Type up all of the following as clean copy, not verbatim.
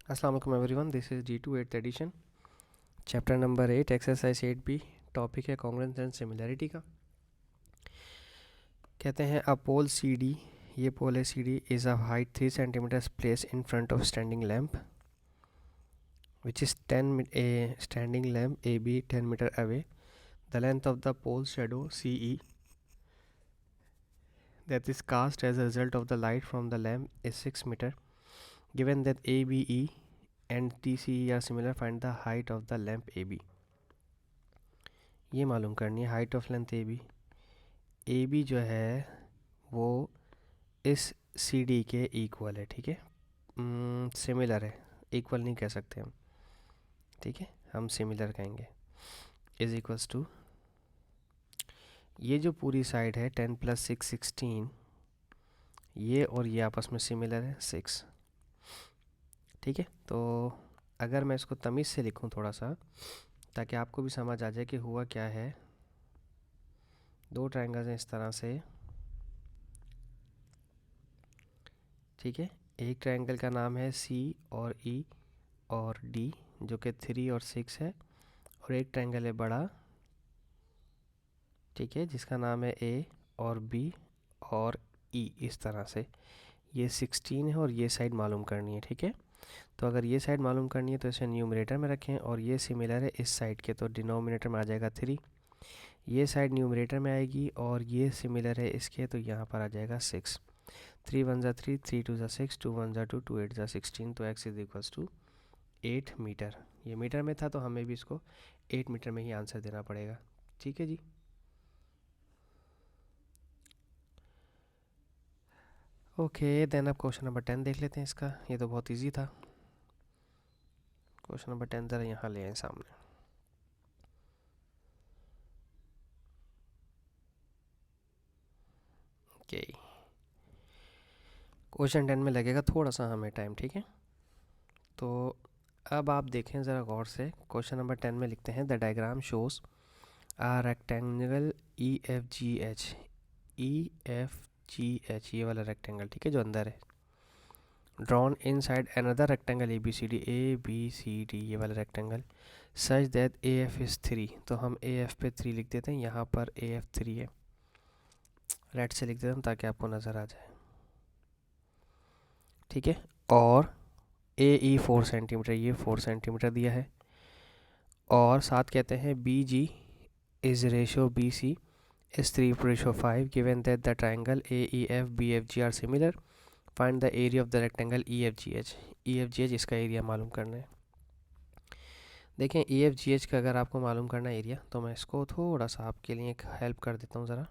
अस्सलाम वालेकुम everyone, this is G2 8th edition, chapter number 8, exercise 8B। Topic है congruence and similarity का। कहते हैं अ पोल सी डी, ये पोल है C D, is of height 3 centimetre place in front of standing lamp which is 10 A standing lamp A B 10 metre away. The length of the pole shadow C E that is cast as a result of the light from the lamp is 6 meter. Given that ABE and TCE are similar, find the height of the lamp AB। ये मालूम करनी है height of length A B जो है वो इस C D के equal है। ठीक है, सिमिलर है, इक्वल नहीं कह सकते हम। ठीक है, हम सिमिलर कहेंगे। इज इक्वल्स टू ये जो पूरी साइड है 10 + 6 16, ये और ये आपस में सिमिलर है 6। ठीक है, तो अगर मैं इसको तमीज़ से लिखूं थोड़ा सा, ताकि आपको भी समझ आ जाए कि हुआ क्या है। दो ट्रायंगल्स हैं इस तरह से। ठीक है, एक ट्रायंगल का नाम है सी और ई और डी, जो कि 3 और 6 है, और एक ट्रायंगल है बड़ा, ठीक है, जिसका नाम है ए और बी और ई। इस तरह से ये 16 है और ये साइड मालूम करनी है। ठीक है, तो अगर ये साइड मालूम करनी है तो इसे न्यूमरेटर में रखें, और ये सिमिलर है इस साइड के, तो डिनोमिनेटर में आ जाएगा 3। ये साइड न्यूमरेटर में आएगी और ये सिमिलर है इसके, तो यहाँ पर आ जाएगा 6। 3 × 1 = 3, 3 × 2 = 6, 2 × 1 = 2, 2 × 8 = 16, तो x is equals to 8 metre. ये मीटर में था तो हमें भी इसको 8 मीटर में ही आंसर देना पड़ेगा। ठीक है जी। ओके, देन अब क्वेश्चन नंबर 10 देख लेते हैं इसका। ये तो बहुत इजी था। क्वेश्चन नंबर 10 ज़रा यहाँ ले आए सामने। ओके, क्वेश्चन 10 में लगेगा थोड़ा सा हमें टाइम। ठीक है, तो अब आप देखें ज़रा गौर से। क्वेश्चन नंबर 10 में लिखते हैं the diagram shows a rectangle E F G H. E F G H, ये वाला रेक्टेंगल, ठीक है, जो अंदर है, drawn inside another rectangle A B C D, ये वाला rectangle, such that A F is 3। तो हम ए एफ पे 3 लिख देते हैं, यहाँ पर ए एफ 3 है, रेड से लिख देते हैं ताकि आपको नज़र आ जाए। ठीक है, और ए ई 4 सेंटीमीटर, ये 4 सेंटीमीटर दिया है, और साथ कहते हैं B G is ratio B C is 3:5, given that the triangle AEF BFG are similar, find the area of the rectangle EFGH। EFGH इसका एरिया मालूम करना है। देखें EFGH का अगर आपको मालूम करना है एरिया, तो मैं इसको थोड़ा सा आपके लिए एक हेल्प कर देता हूँ ज़रा।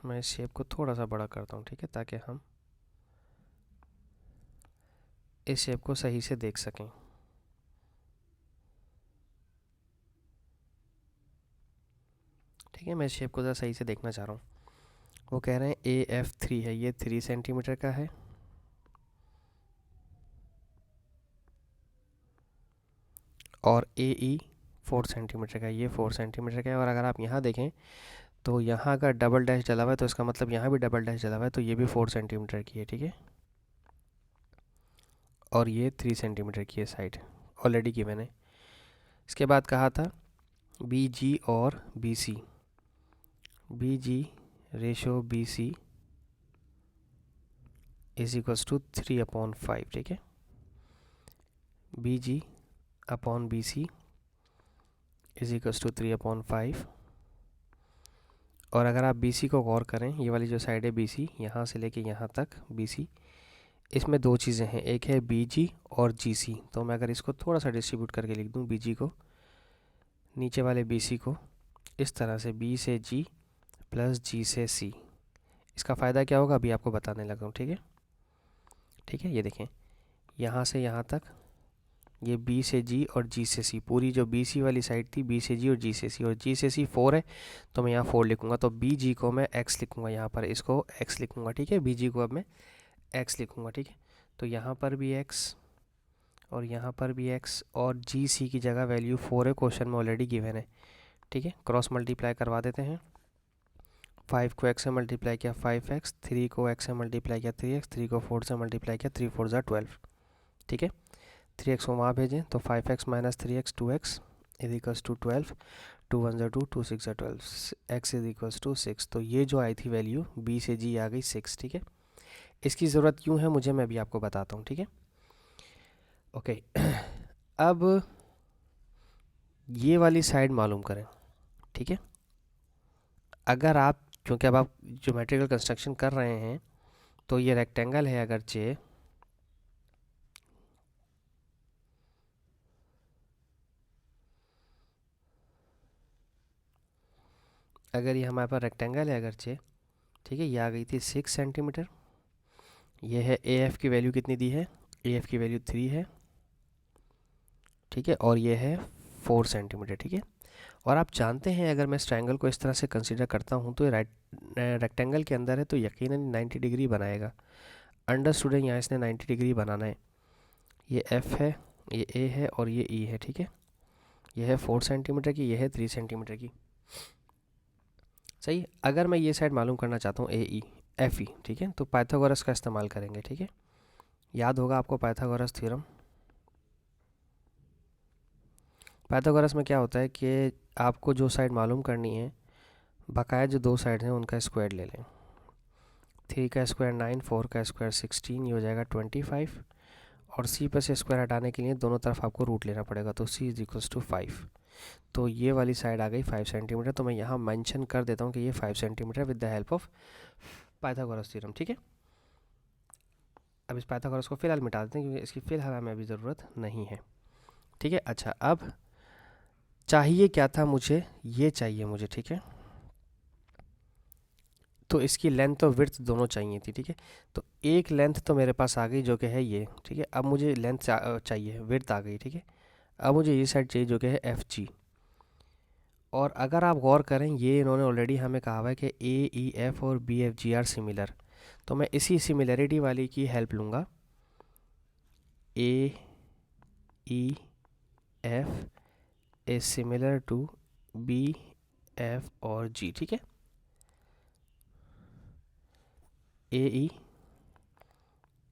मैं इस शेप को थोड़ा सा बड़ा करता हूँ, ठीक है, ताकि हम इस शेप को सही से देख सकें। ठीक है, मैं इस शेप को ज़रा सही से देखना चाह रहा हूँ। वो कह रहे हैं AF3 है, ये 3 सेंटीमीटर का है, और AE 4 सेंटीमीटर का, ये 4 सेंटीमीटर का है। और अगर आप यहाँ देखें तो यहाँ अगर डबल डैश डला हुआ है तो इसका मतलब यहाँ भी डबल डैश डला हुआ है, तो ये भी 4 सेंटीमीटर की है। ठीक है, और ये 3 सेंटीमीटर की है साइड, ऑलरेडी की मैंने। इसके बाद कहा था बी जी और B C, B G ratio B C is equals to 3/5। ठीक है, B G upon B C is equals to 3/5। और अगर आप बी सी को गौर करें, ये वाली जो साइड है बी सी, यहाँ से लेके यहाँ तक बी सी, इसमें दो चीज़ें हैं, एक है बी जी और जी सी। तो मैं अगर इसको थोड़ा सा डिस्ट्रीब्यूट करके लिख दूँ, बी जी को, नीचे वाले बी सी को, इस तरह से बी से जी प्लस जी से सी। इसका फ़ायदा क्या होगा अभी आपको बताने लगा हूँ। ठीक है, ठीक है, ये देखें, यहाँ से यहाँ तक ये बी से जी और जी से सी, पूरी जो बी सी वाली साइड थी, बी से जी और जी से सी, और जी से सी 4 है, तो मैं यहाँ 4 लिखूँगा। तो बी जी को मैं एक्स लिखूँगा, यहाँ पर इसको एक्स लिखूँगा। ठीक है, बी जी को अब मैं एक्स लिखूँगा। ठीक है, तो यहाँ पर भी एक्स और यहाँ पर भी एक्स, और जी सी की जगह वैल्यू 4 है, क्वेश्चन में ऑलरेडी गिवन है। ठीक है, क्रॉस मल्टीप्लाई करवा देते हैं, 5 को x से मल्टीप्लाई किया 5x, 3 को x से मल्टीप्लाई किया 3x, 3 को 4 से मल्टीप्लाई किया 3 4 12। ठीक है, 3x को वहाँ भेजें तो 5x minus 3x 2x is equals to 12, 2 1 2, 2 6 12, x is equals to 6। तो ये जो आई थी वैल्यू b से g आ गई 6। ठीक है, इसकी ज़रूरत क्यों है मुझे, मैं भी आपको बताता हूँ। ठीक है, ओके। अब ये वाली साइड मालूम करें। ठीक है, अगर आप, क्योंकि अब आप ज्योमेट्रिकल कंस्ट्रक्शन कर रहे हैं, तो ये रेक्टेंगल है अगरचे, अगर ये हमारे पास रेक्टेंगल है अगरचे, ठीक है, ये आ गई थी 6 सेंटीमीटर। ये है ए एफ की वैल्यू कितनी दी है, ए एफ की वैल्यू 3 है। ठीक है, और ये है 4 सेंटीमीटर। ठीक है, और आप जानते हैं अगर मैं इस ट्रायंगल को इस तरह से कंसीडर करता हूँ तो ये रेक्टेंगल के अंदर है तो यकीनन 90 डिग्री बनाएगा। अंडरस्टूड है, यहाँ इसने 90 डिग्री बनाना है। ये एफ है, ये ए है और ये ई है। ठीक है, ये है 4 सेंटीमीटर की, ये है 3 सेंटीमीटर की। सही, अगर मैं ये साइड मालूम करना चाहता हूँ ए ई एफ ई, ठीक है, तो पाइथागोरस का इस्तेमाल करेंगे। ठीक है, याद होगा आपको पाइथागोरस थ्योरम। पाइथागोरस में क्या होता है कि आपको जो साइड मालूम करनी है, बकाया जो दो साइड हैं उनका स्क्वायर ले लें। 3 का स्क्वायर 9, 4 का स्क्वायर 16, ये हो जाएगा 25। और सी पर से स्क्वायर हटाने के लिए दोनों तरफ आपको रूट लेना पड़ेगा, तो सी इज इक्वल्स टू 5। तो ये वाली साइड आ गई 5 सेंटीमीटर। तो मैं यहाँ मेंशन कर देता हूँ कि ये 5 centimetre with the help of Pythagoras theorem. ठीक है, अब इस पाइथागोरस को फिलहाल मिटा देते हैं क्योंकि इसकी फिलहाल हमें अभी ज़रूरत नहीं है। ठीक है, अच्छा, अब चाहिए क्या था मुझे, ये चाहिए मुझे। ठीक है, तो इसकी लेंथ और विड्थ दोनों चाहिए थी। ठीक है, तो एक लेंथ तो मेरे पास आ गई जो कि है ये। ठीक है, अब मुझे लेंथ चाहिए, विड्थ आ गई। ठीक है, अब मुझे ये साइड चाहिए जो कि है एफ जी। और अगर आप गौर करें, ये इन्होंने ऑलरेडी हमें कहा हुआ है कि ए ई एफ और B F G are similar, तो मैं इसी सिमिलरिटी वाली की हेल्प लूँगा। A E F is similar to B F और जी। ठीक है, A E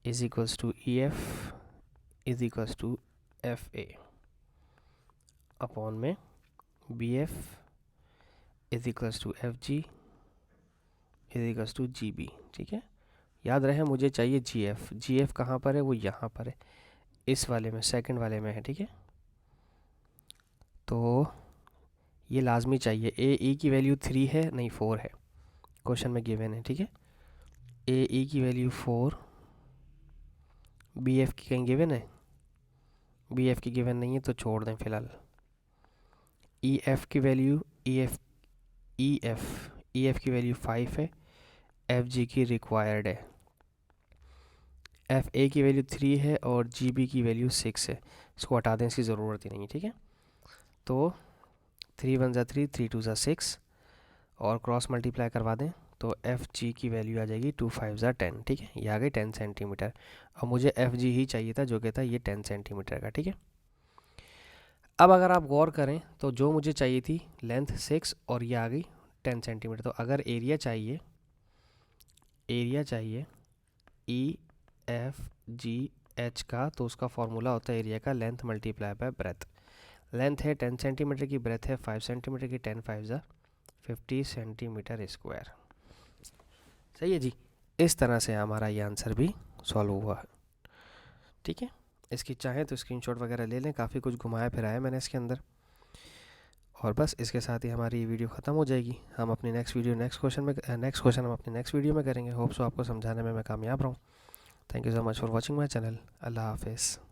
is equals to E F is equals to F A upon में B F is equals to F G is equals to G B. ठीक है, याद रहे मुझे चाहिए जी एफ। जी एफ कहाँ पर है, वो यहाँ पर है, इस वाले में, सेकंड वाले में है। ठीक है, तो ये लाजमी चाहिए। ए ई की वैल्यू 3 है, नहीं 4 है, क्वेश्चन में गिवन है। ठीक है, ए ई की वैल्यू 4, बी एफ की कहीं गिवन है, बी एफ की गिवन नहीं है तो छोड़ दें फिलहाल। ई एफ की वैल्यू ई एफ की वैल्यू 5 है, एफ जी की रिक्वायर्ड है, एफ ए की वैल्यू 3 है और जी बी की वैल्यू 6 है। इसको हटा दें, इसकी ज़रूरत ही नहीं है। ठीक है, तो 3 1 ज़ा 3, 3 2 ज़ा 6 और क्रॉस मल्टीप्लाई करवा दें तो एफ जी की वैल्यू आ जाएगी 2 5 ज़ा 10। ठीक है, ये आ गई 10 सेंटीमीटर। और मुझे एफ जी ही चाहिए था जो कि था ये 10 सेंटीमीटर का। ठीक है, अब अगर आप गौर करें तो जो मुझे चाहिए थी लेंथ 6 और ये आ गई 10 सेंटीमीटर। तो अगर एरिया चाहिए ई एफ जी एच का, तो उसका फॉर्मूला होता है एरिया का length multiply by breath. Length है 10 सेंटीमीटर की, ब्रेथ है 5 सेंटीमीटर की, 10 5 ज़ा 50 सेंटीमीटर स्क्वायर। सही है जी, इस तरह से हमारा ये आंसर भी सॉल्व हुआ है। ठीक है, इसकी चाहें तो स्क्रीनशॉट वगैरह ले लें, काफ़ी कुछ घुमाया फिराया मैंने इसके अंदर। और बस इसके साथ ही हमारी वीडियो ख़त्म हो जाएगी। हम अपनी नेक्स्ट क्वेश्चन हम अपनी नेक्स्ट वीडियो में करेंगे। होप सो आपको समझाने में मैं कामयाब रहूँ। Thank you so much for watching my channel. अल्लाह हाफिज़।